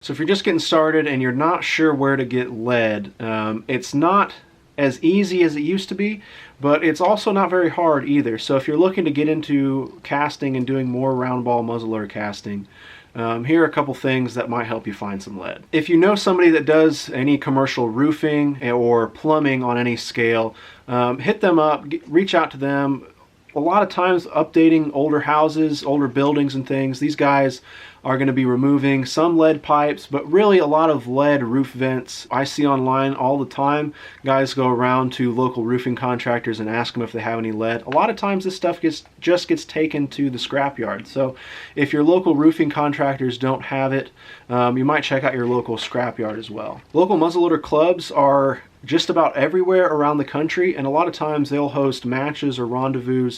So if you're just getting started and you're not sure where to get lead, it's not as easy as it used to be, but it's also not very hard either. So if you're looking to get into casting and doing more round ball muzzleloader casting, here are a couple things that might help you find some lead. If you know somebody that does any commercial roofing or plumbing on any scale, hit them up, reach out to them. A lot of times updating older houses, older buildings and things, these guys are going to be removing some lead pipes, but really a lot of lead roof vents. I see online all the time, guys go around to local roofing contractors and ask them if they have any lead. A lot of times this stuff just gets taken to the scrapyard. So if your local roofing contractors don't have it, you might check out your local scrapyard as well. Local muzzleloader clubs are just about everywhere around the country, and a lot of times they'll host matches or rendezvous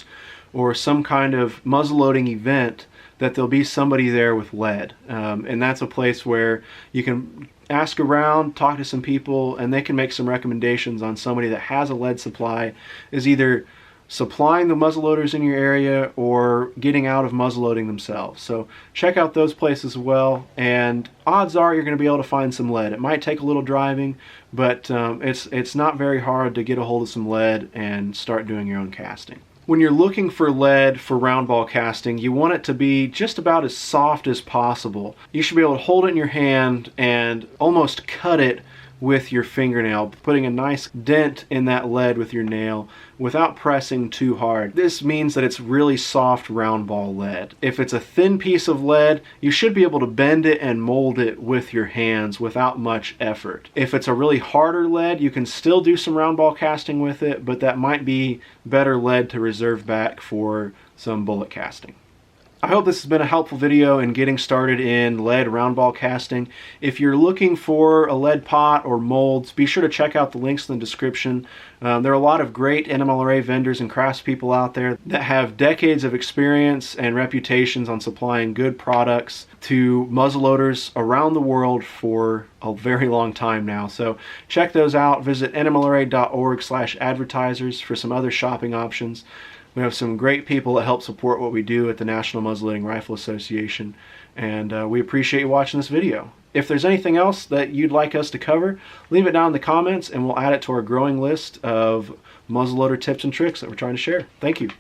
or some kind of muzzleloading event that there'll be somebody there with lead. And that's a place where you can ask around, talk to some people, and they can make some recommendations on somebody that has a lead supply, is either supplying the muzzleloaders in your area or getting out of muzzleloading themselves. So check out those places as well, and odds are you're going to be able to find some lead. It might take a little driving, but it's not very hard to get a hold of some lead and start doing your own casting. When you're looking for lead for round ball casting, you want it to be just about as soft as possible. You should be able to hold it in your hand and almost cut it with your fingernail, putting a nice dent in that lead with your nail without pressing too hard. This means that it's really soft round ball lead. If it's a thin piece of lead, you should be able to bend it and mold it with your hands without much effort. If it's a really harder lead, you can still do some round ball casting with it, but that might be better lead to reserve back for some bullet casting. I hope this has been a helpful video in getting started in lead round ball casting. If you're looking for a lead pot or molds, be sure to check out the links in the description. There are a lot of great NMLRA vendors and craftspeople out there that have decades of experience and reputations on supplying good products to muzzleloaders around the world for a very long time now. So check those out. Visit nmlra.org/advertisers for some other shopping options. We have some great people that help support what we do at the National Muzzleloading Rifle Association, and we appreciate you watching this video. If there's anything else that you'd like us to cover, leave it down in the comments and we'll add it to our growing list of muzzleloader tips and tricks that we're trying to share. Thank you.